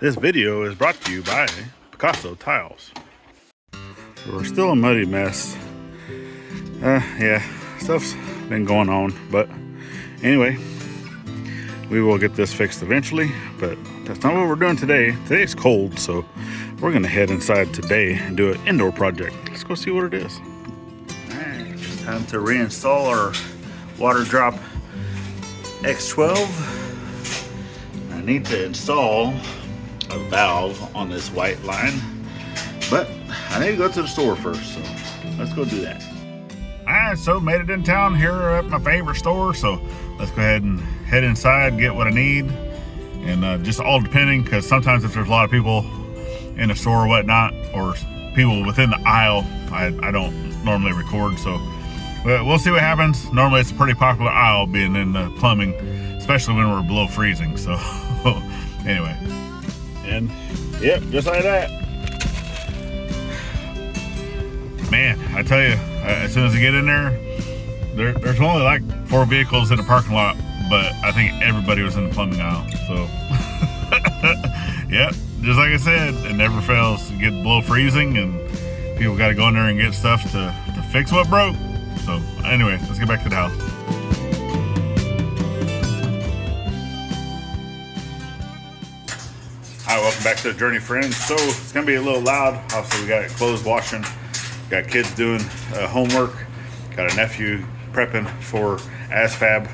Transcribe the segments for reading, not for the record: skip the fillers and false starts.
This video is brought to you by Picasso Tiles. So we're still a muddy mess. Yeah, stuff's been going on, but anyway, we will get this fixed eventually, but that's not what we're doing today. Today's cold, so we're gonna head inside today and do an indoor project. Let's go see what it is. All right, it's time to reinstall our Waterdrop X12. I need to install a valve on this white line, but I need to go to the store first, so let's go do that. All right, so made it in town here at my favorite store, so let's go ahead and head inside, get what I need, and just all depending, because sometimes if there's a lot of people in the store or whatnot, or people within the aisle, I don't normally record, so we'll see what happens. Normally it's a pretty popular aisle being in the plumbing, especially when we're below freezing, so anyway. And yep, just like that. Man, I tell you, as soon as I get in there's only like 4 vehicles in the parking lot, but I think everybody was in the plumbing aisle. So, yep, just like I said, it never fails to get below freezing, and people got to go in there and get stuff to fix what broke. So, anyway, let's get back to the house. Hi, welcome back to the journey, friends. So it's gonna be a little loud. Obviously, we got clothes washing, got kids doing homework, got a nephew prepping for ASFAB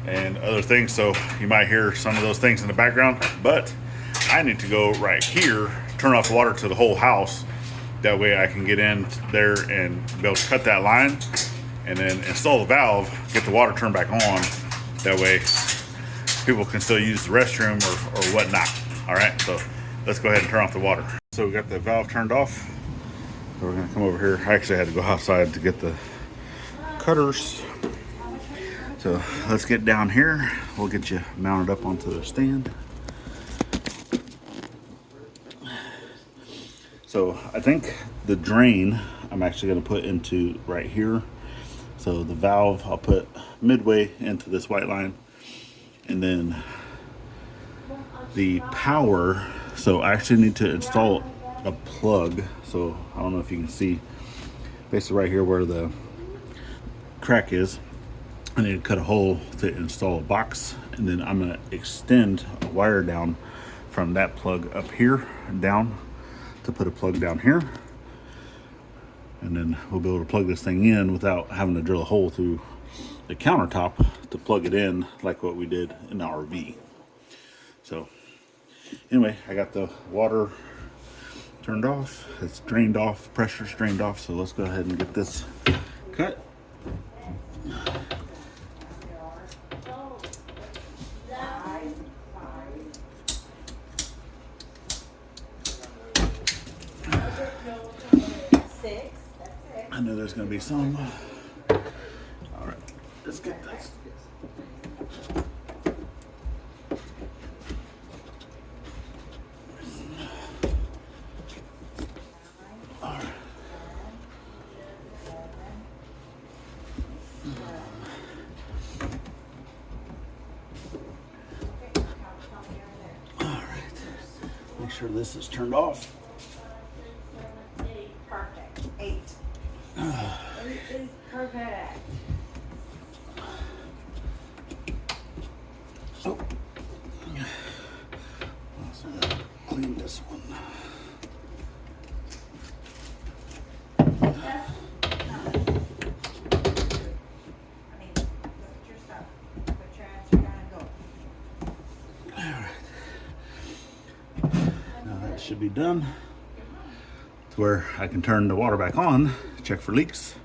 and other things. So you might hear some of those things in the background, but I need to go right here, turn off the water to the whole house. That way I can get in there and be able to cut that line and then install the valve, get the water turned back on. That way people can still use the restroom or whatnot. All right, so let's go ahead and turn off the water. So we got the valve turned off. So we're gonna come over here. I actually had to go outside to get the cutters. So let's get down here. We'll get you mounted up onto the stand. So I think the drain I'm actually gonna put into right here. So the valve I'll put midway into this white line, and then the power, so I actually need to install a plug. So I don't know if you can see, basically right here where the crack is, I need to cut a hole to install a box, and then I'm gonna extend a wire down from that plug up here down to put a plug down here, and then we'll be able to plug this thing in without having to drill a hole through the countertop to plug it in like what we did in the RV. So anyway, I got the water turned off. It's drained off, pressure's drained off. So let's go ahead and get this cut. I know there's gonna be some. All right, let's get this. Make sure this is turned off. Perfect. 8. 8 is perfect. Oh. So clean this one. Should be done to where I can turn the water back on, check for leaks,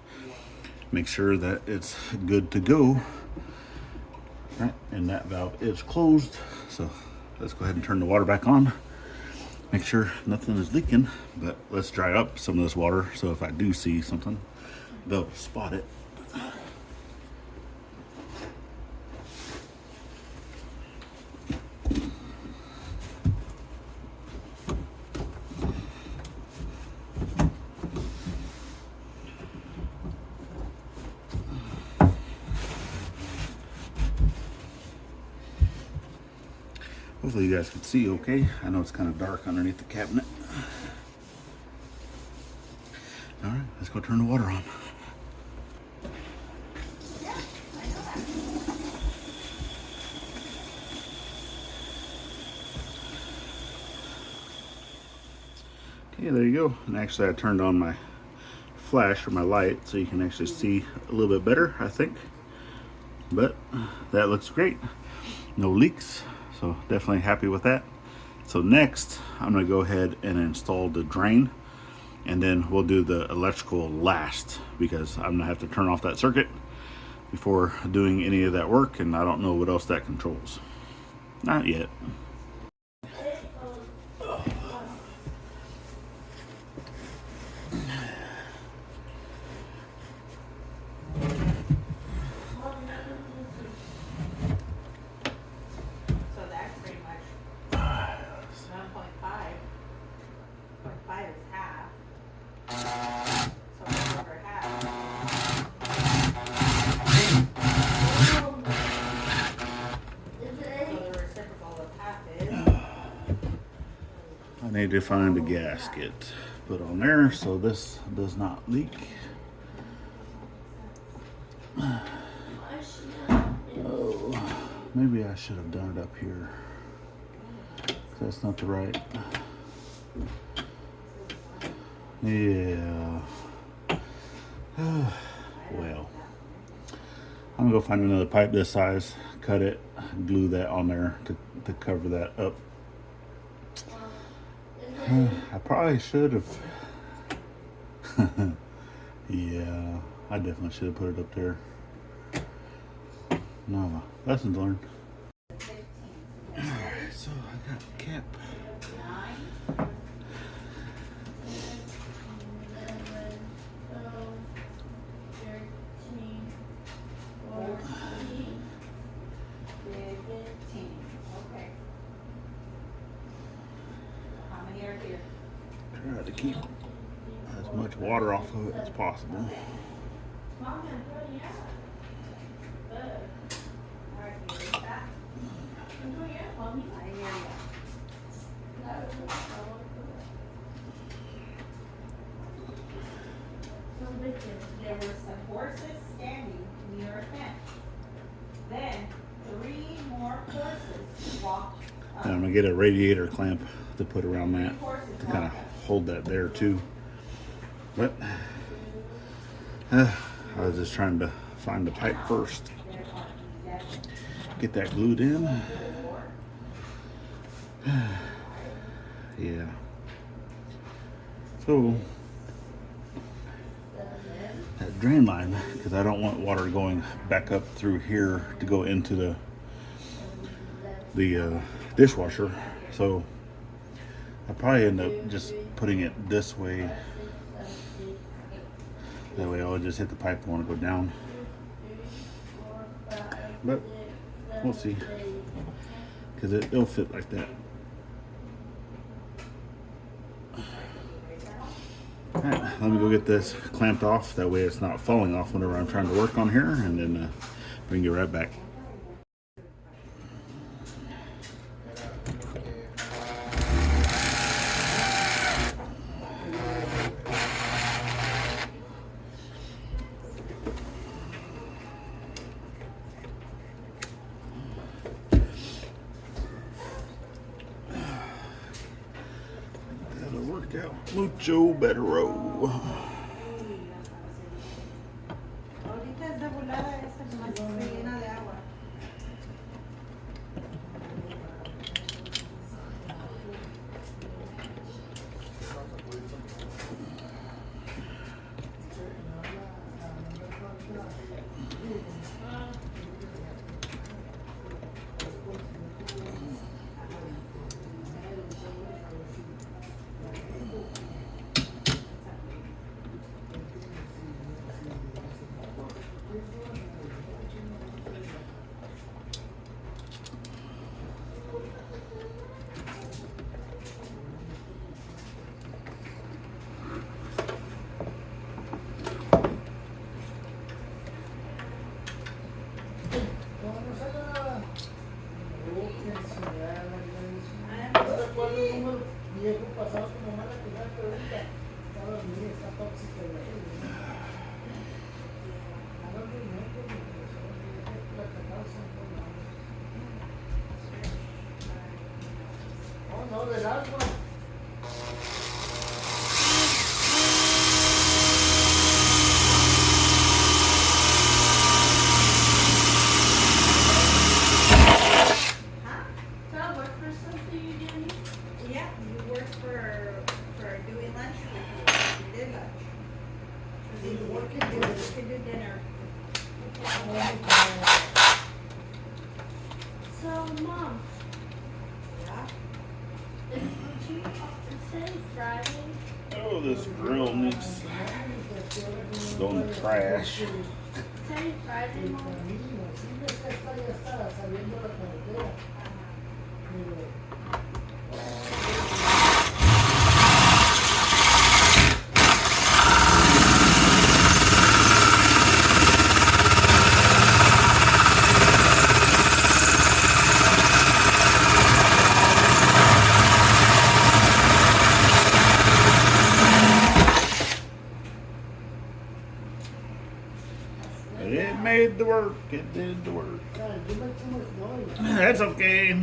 make sure that it's good to go. Right, and that valve is closed, so let's go ahead and turn the water back on, make sure nothing is leaking. But let's dry up some of this water, so if I do see something, they'll spot it. Hopefully you guys can see okay. I know it's kind of dark underneath the cabinet. All right, let's go turn the water on. Okay, there you go. And actually I turned on my flash or my light so you can actually see a little bit better, I think. But that looks great. No leaks, so definitely happy with that. So next, I'm gonna go ahead and install the drain, and then we'll do the electrical last because I'm gonna have to turn off that circuit before doing any of that work, and I don't know what else that controls. Not yet. I need to find a gasket put on there so this does not leak. Oh, maybe I should have done it up here. That's not the right. Yeah. Well, I'm gonna go find another pipe this size, cut it, glue that on there to cover that up. I probably should have. Yeah, I definitely should have put it up there. No, lessons learned. Alright, so I got cap. Try to keep as much water off of it as possible. There were some horses standing near a fence. Then 3 more horses walked up. And I'm gonna get a radiator clamp to put around that to kind of hold that there too. But I was just trying to find the pipe first. Get that glued in. Yeah. So that drain line, because I don't want water going back up through here to go into the dishwasher. So I'll probably end up just putting it this way. That way I'll just hit the pipe and want to go down. But we'll see. Because it'll fit like that. Alright, let me go get this clamped off. That way it's not falling off whenever I'm trying to work on here. And then we can get right back. Out mucho better. Yeah, you work for doing lunch with you. You did lunch. So you can do dinner. So, Mom, Yeah. today Friday. Oh, this grill needs to go in the trash. Today Friday, Mom. It made the work. It did the work. That's okay.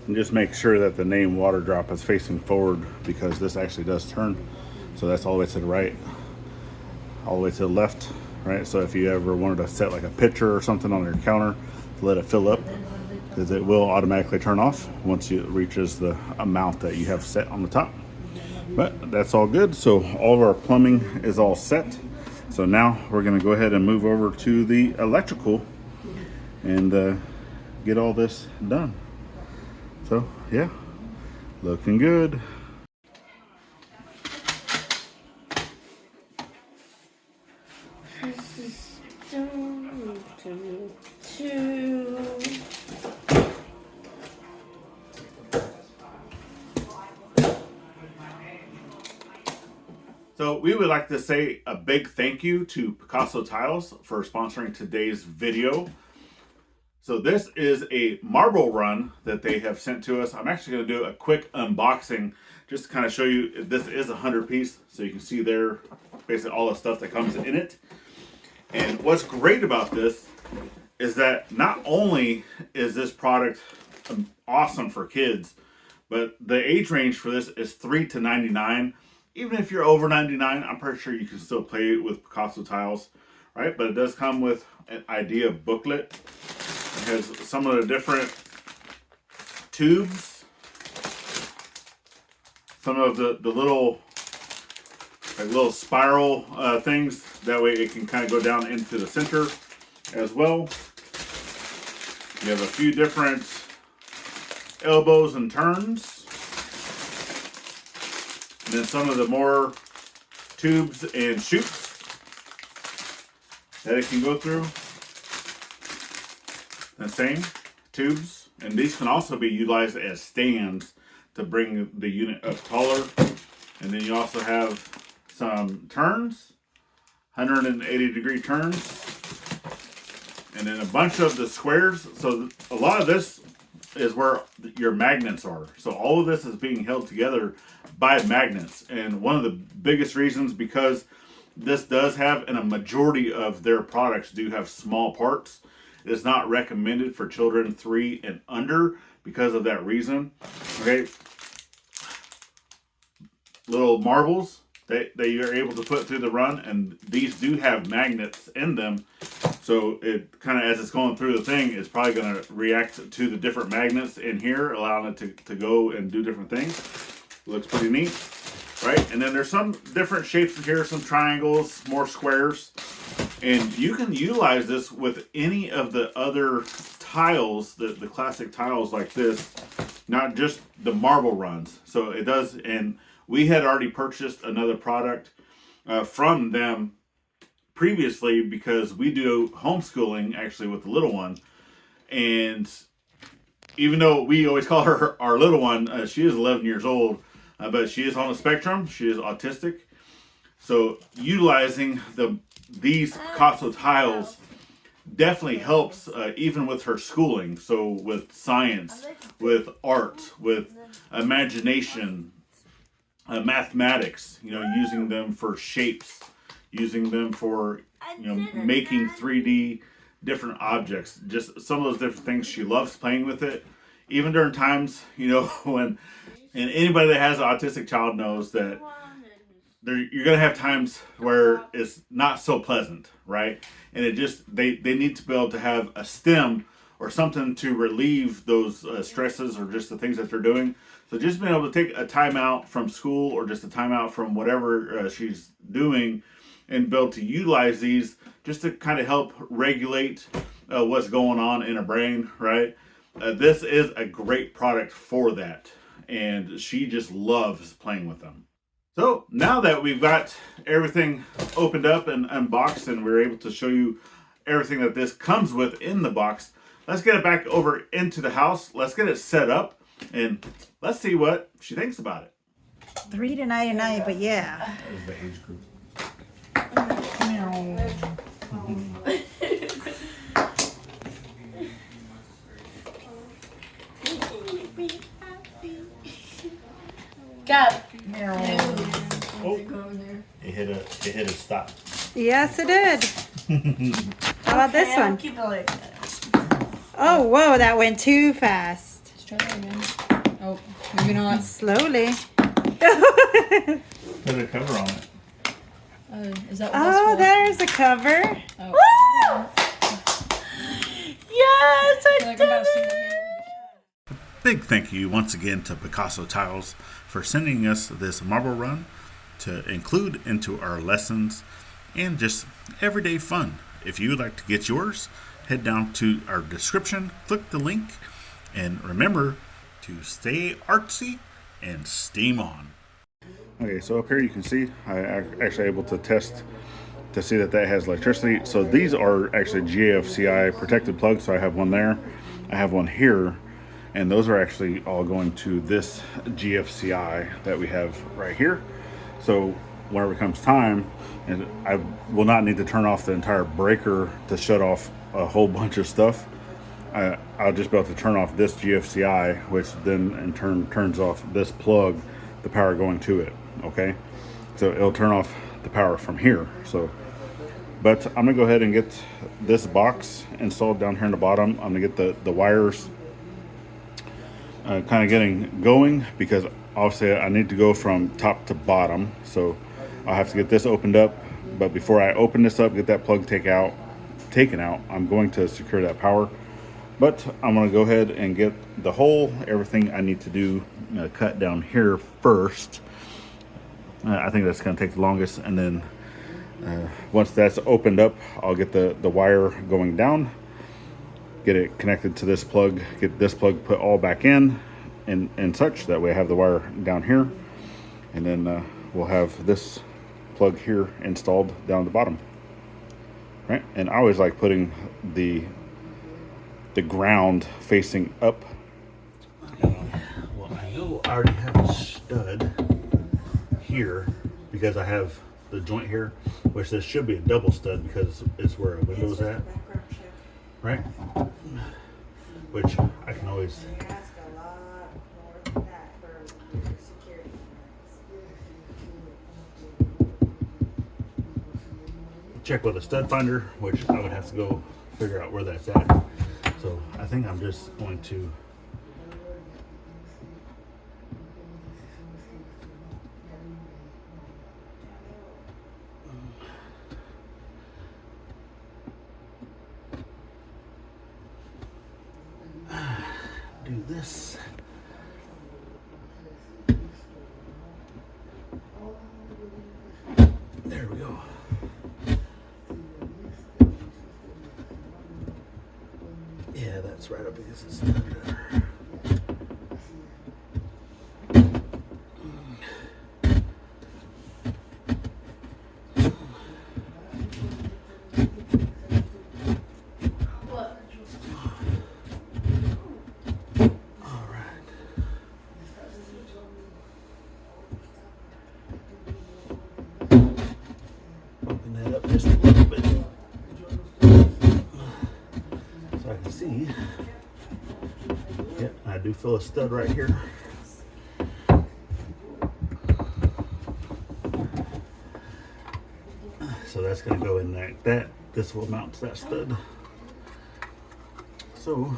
And just make sure that the name Waterdrop is facing forward, because this actually does turn. So that's all the way to the right, all the way to the left, right? So if you ever wanted to set like a pitcher or something on your counter to let it fill up, because it will automatically turn off once it reaches the amount that you have set on the top. But that's all good. So all of our plumbing is all set. So now we're going to go ahead and move over to the electrical and get all this done. So yeah, looking good. This is done. 2. So we would like to say a big thank you to Picasso Tiles for sponsoring today's video. So this is a marble run that they have sent to us. I'm actually going to do a quick unboxing just to kind of show you. This is a 100 piece, so you can see there basically all the stuff that comes in it. And what's great about this is that not only is this product awesome for kids, but the age range for this is 3 to 99. Even if you're over 99, I'm pretty sure you can still play with Picasso Tiles, right? But it does come with an idea booklet. It has some of the different tubes, some of the little little spiral things. That way it can kind of go down into the center as well. You have a few different elbows and turns. And then some of the more tubes and chutes that it can go through. The same tubes, and these can also be utilized as stands to bring the unit up taller. And then you also have some turns, 180-degree turns, and then a bunch of the squares. So a lot of this is where your magnets are. So all of this is being held together by magnets. And one of the biggest reasons, because this does have, and a majority of their products do have small parts, it is not recommended for children 3 and under because of that reason. Okay. Little marbles that you're able to put through the run, and these do have magnets in them, so it kind of, as it's going through the thing, it's probably going to react to the different magnets in here, allowing it to go and do different things. Looks pretty neat, right? And then there's some different shapes in here, some triangles, more squares, and you can utilize this with any of the other tiles, the classic tiles like this, not just the marble runs. So it does. And we had already purchased another product from them previously, because we do homeschooling actually with the little one. And even though we always call her our little one, she is 11 years old, but she is on the spectrum. She is autistic. So utilizing these Picasso tiles definitely helps, even with her schooling. So with science, with art, with imagination, mathematics, using them for shapes, using them for, making 3D different objects. Just some of those different things. She loves playing with it. Even during times, when, and anybody that has an autistic child knows that you're going to have times where it's not so pleasant, right? And it just, they need to be able to have a stim or something to relieve those stresses or just the things that they're doing. So just being able to take a time out from school or just a time out from whatever she's doing and be able to utilize these just to kind of help regulate what's going on in her brain, right? This is a great product for that. And she just loves playing with them. So now that we've got everything opened up and unboxed, and we're able to show you everything that this comes with in the box, let's get it back over into the house. Let's get it set up and let's see what she thinks about it. $3 to $99, but yeah. That is the age group. Got it. Oh, it hit a stop. Yes, it did. How about this one? Keep it like that. Oh, whoa, that went too fast. Let's try that again. Oh, maybe not. Slowly. Put a cover on it. Is that what Oh, that's for? there's the cover. Oh. Woo! Yes, I Like did about it. single-handed. Big thank you once again to Picasso Tiles for sending us this marble run to include into our lessons and just everyday fun. If you would like to get yours, head down to our description, click the link, and remember to stay artsy and steam on. Okay, so up here you can see I actually able to test to see that has electricity. So these are actually GFCI protected plugs. So I have one there, I have one here, and those are actually all going to this GFCI that we have right here. So whenever it comes time, and I will not need to turn off the entire breaker to shut off a whole bunch of stuff. I'll just be able to turn off this GFCI, which then in turn turns off this plug, the power going to it. Okay, so it'll turn off the power from here. So, but I'm gonna go ahead and get this box installed down here in the bottom. I'm gonna get the wires kind of getting going, because obviously I need to go from top to bottom. So I'll have to get this opened up. But before I open this up, get that plug taken out, I'm going to secure that power. But I'm going to go ahead and get the hole, everything I need to do, cut down here first. I think that's going to take the longest. And then once that's opened up, I'll get the wire going down, get it connected to this plug, get this plug put all back in and such. That way I have the wire down here. And then we'll have this plug here installed down at the bottom. Right? And I always like putting the ground facing up. Well, I know I already have a stud here because I have the joint here, which this should be a double stud because it's where a window's at, right? Which I can always check with a stud finder, which I would have to go figure out where that's at. So I think I'm just going to do this. There we go. Yeah, that's right up against the stud there. Just a little bit so I can see. Yep, I do feel a stud right here. So that's going to go in like that. This will mount to that stud. So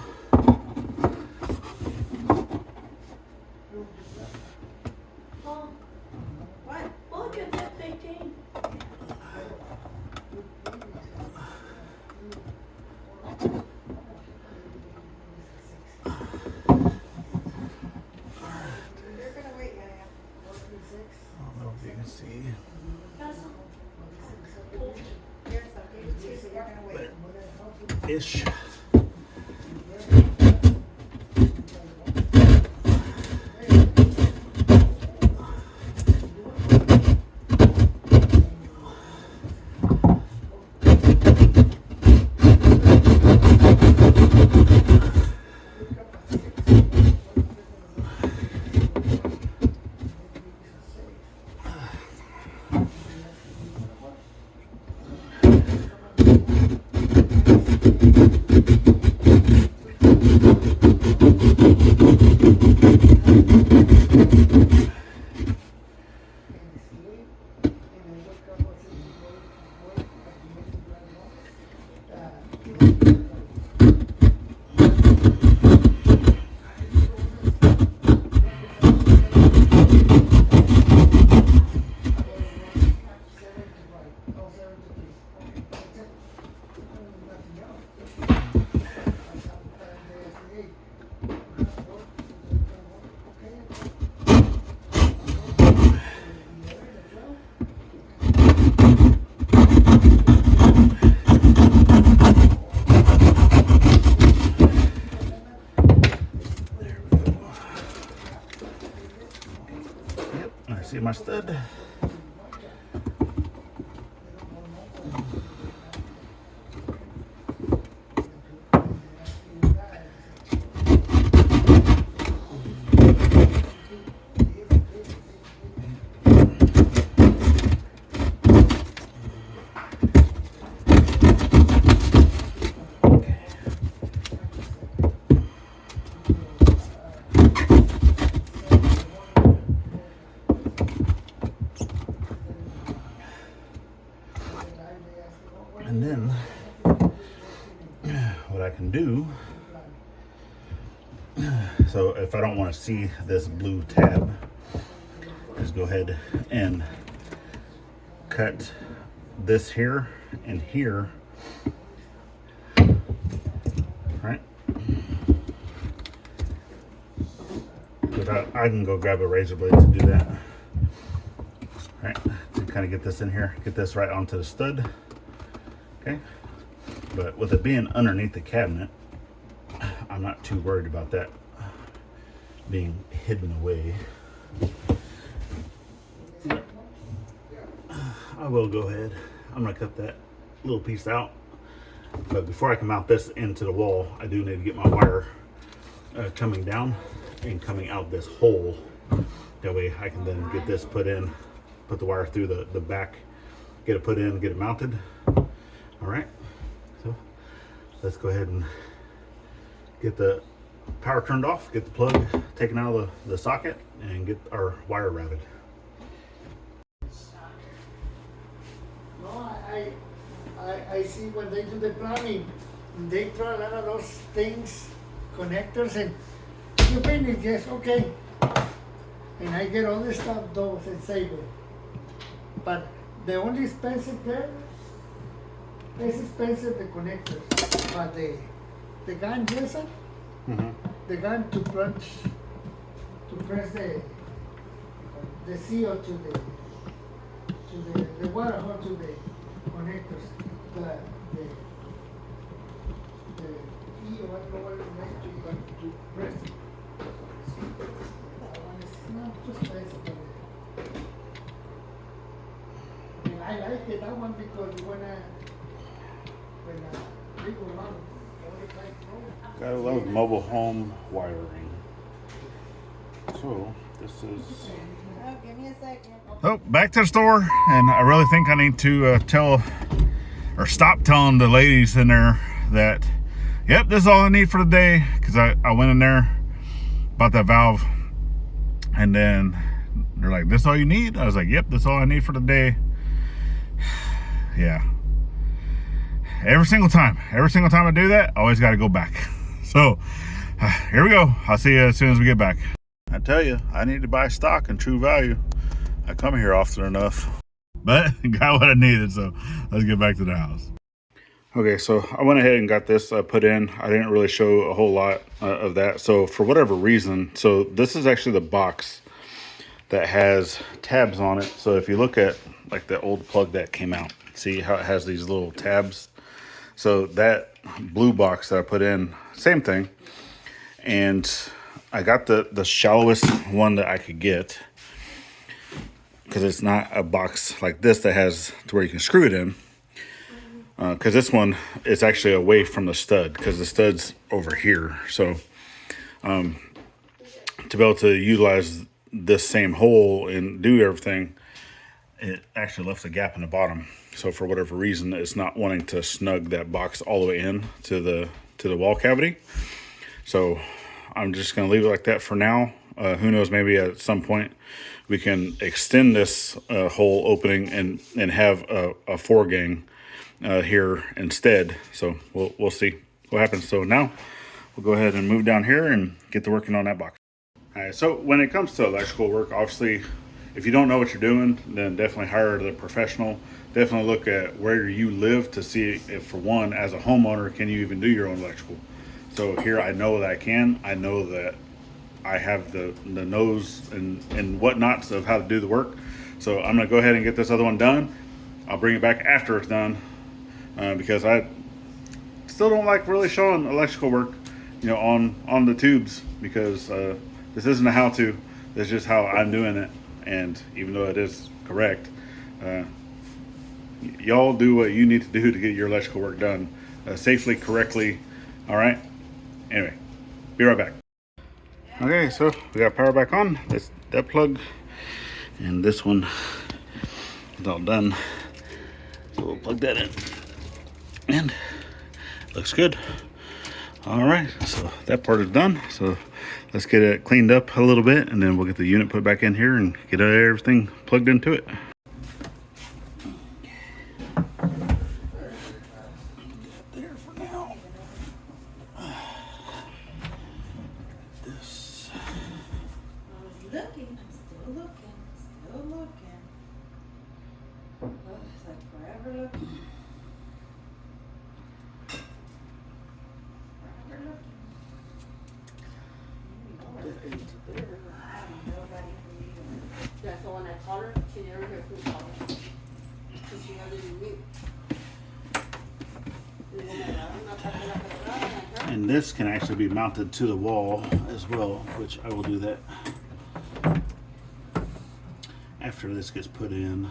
What? Look at that big thing. I don't know if you can see. But ish. See my stud? And then what I can do, so if I don't want to see this blue tab, just go ahead and cut this here and here, right? But I can go grab a razor blade to do that, right? To kind of get this in here, get this right onto the stud. Okay, but with it being underneath the cabinet, I'm not too worried about that being hidden away. But I will go ahead. I'm gonna cut that little piece out. But before I can mount this into the wall, I do need to get my wire coming down and coming out this hole. That way I can then get this put in, put the wire through the back, get it put in, get it mounted. All right, so let's go ahead and get the power turned off, get the plug taken out of the socket, and get our wire routed. I see when they do the plumbing, they throw a lot of those things, connectors, and you finish, yes, okay. And I get all this stuff, those, and save it. But the only expensive there is expensive, the connectors. But the gun, yes, sir? The gun to press the seal to the water hole to the connectors, the key or whatever it is to press it. That one is not too expensive. And I like it, that one, because when people run, Gotta love mobile home wiring. So this is. Oh, give me a second. Oh, back to the store, and I really think I need to tell or stop telling the ladies in there that, yep, this is all I need for the day. Because I went in there, bought that valve, and then they're like, "This all you need?" I was like, "Yep, that's all I need for the day." Yeah. Every single time I do that, I always got to go back. So here we go. I'll see you as soon as we get back. I tell you, I need to buy stock in True Value. I come here often enough, but got what I needed. So let's get back to the house. Okay, so I went ahead and got this put in. I didn't really show a whole lot of that. So for whatever reason, so this is actually the box that has tabs on it. So if you look at like the old plug that came out, see how it has these little tabs? So that blue box that I put in, same thing. And I got the shallowest one that I could get, because it's not a box like this that has to where you can screw it in. Because this one is actually away from the stud, because the stud's over here. So to be able to utilize this same hole and do everything, it actually left a gap in the bottom. So for whatever reason, it's not wanting to snug that box all the way in to the wall cavity. So I'm just going to leave it like that for now. Who knows, maybe at some point we can extend this hole opening and have a 4-gang here instead. So we'll see what happens. So now we'll go ahead and move down here and get to working on that box. All right, so when it comes to electrical work, obviously, if you don't know what you're doing, then definitely hire the professional. Definitely look at where you live to see if, for one, as a homeowner, can you even do your own electrical. So here I know that I can. I know that I have the nose and whatnots of how to do the work. So I'm gonna go ahead and get this other one done. I'll bring it back after it's done, because I still don't like really showing electrical work, you know, on the tubes, because this isn't a how-to. This is just how I'm doing it. And even though it is correct, y'all do what you need to do to get your electrical work done safely, correctly. All right. Anyway, be right back. Okay, so we got power back on. That plug, and this one is all done. So we'll plug that in, and looks good. All right, so that part is done. So let's get it cleaned up a little bit, and then we'll get the unit put back in here and get everything plugged into it. There for now. This. I was looking, I'm still looking. Oh, it's like forever looking. Forever looking. That's the one I called her. She never heard who called her. Because she had it in mute. And this can actually be mounted to the wall as well, which I will do that after this gets put in.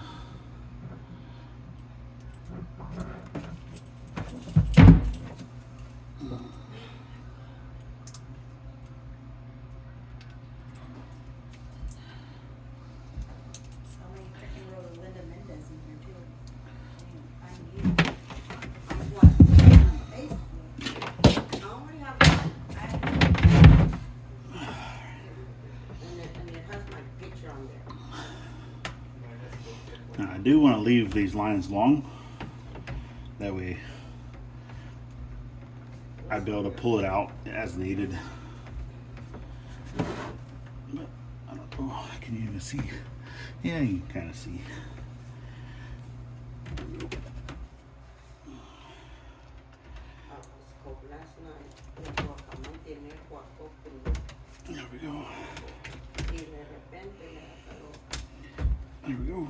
Now, I do want to leave these lines long, That way I'd be able to pull it out as needed. But I don't know, can you even see? Yeah, you can kind of see. There we go. There we go.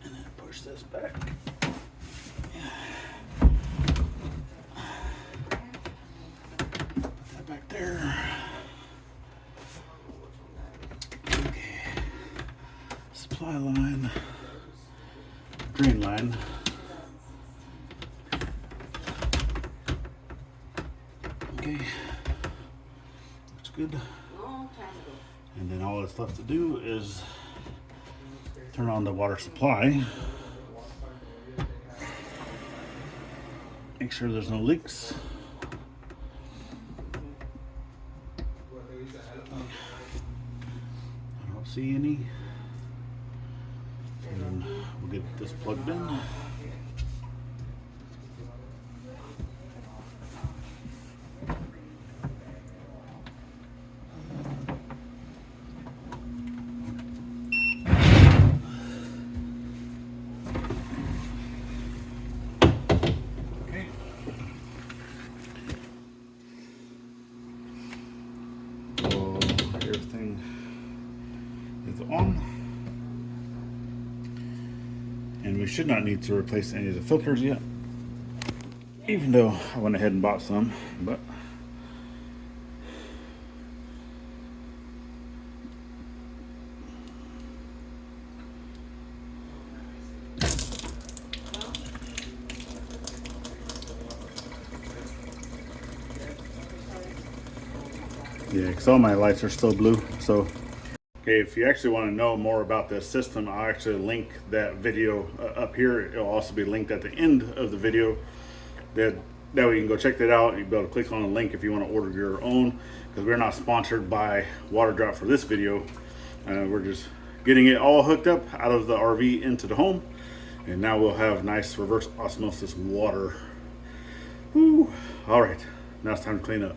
And then push this back. Put that back there. Okay. Supply line. Drain line. Okay. Looks good. And then all that's left to do is turn on the water supply. Make sure there's no leaks. I don't see any. And then we'll get this plugged in. Everything is on, and we should not need to replace any of the filters yet, even though I went ahead and bought some. But yeah, because all my lights are still blue. So, okay, if you actually want to know more about this system, I'll actually link that video up here. It'll also be linked at the end of the video. That way you can go check that out. You'll be able to click on the link if you want to order your own, because we're not sponsored by Waterdrop for this video. We're just getting it all hooked up out of the RV into the home, and now we'll have nice reverse osmosis water. Woo. All right, now it's time to clean up.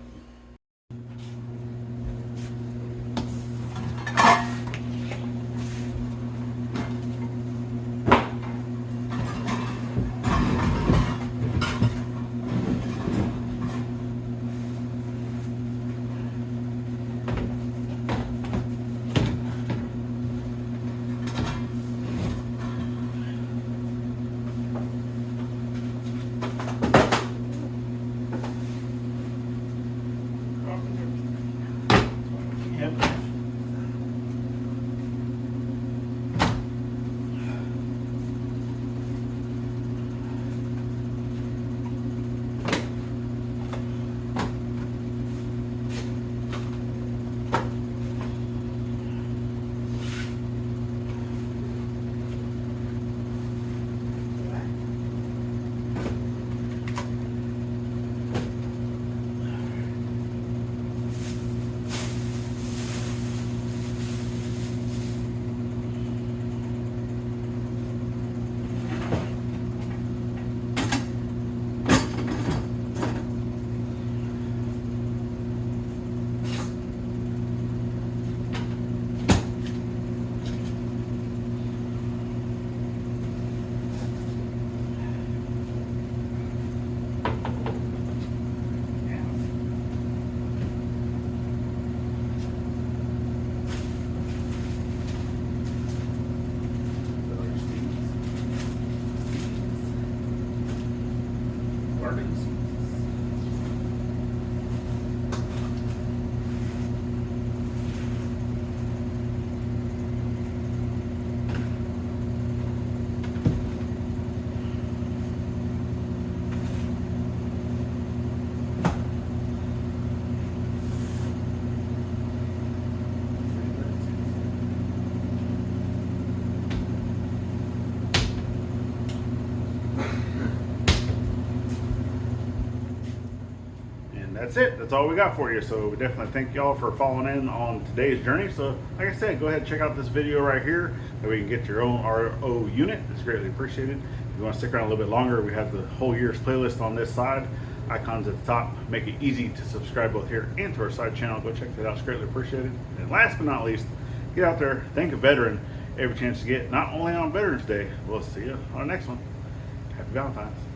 that's it. That's all we got for you. So we definitely thank y'all for following in on today's journey. So like I said, go ahead and check out this video right here. That way you can get your own RO unit. It's greatly appreciated. If you want to stick around a little bit longer, we have the whole year's playlist on this side. Icons at the top make it easy to subscribe both here and to our side channel. Go check that out. It's greatly appreciated. And last but not least, get out there, thank a veteran every chance you get, not only on Veterans Day. We'll see you on the next one. Happy Valentine's.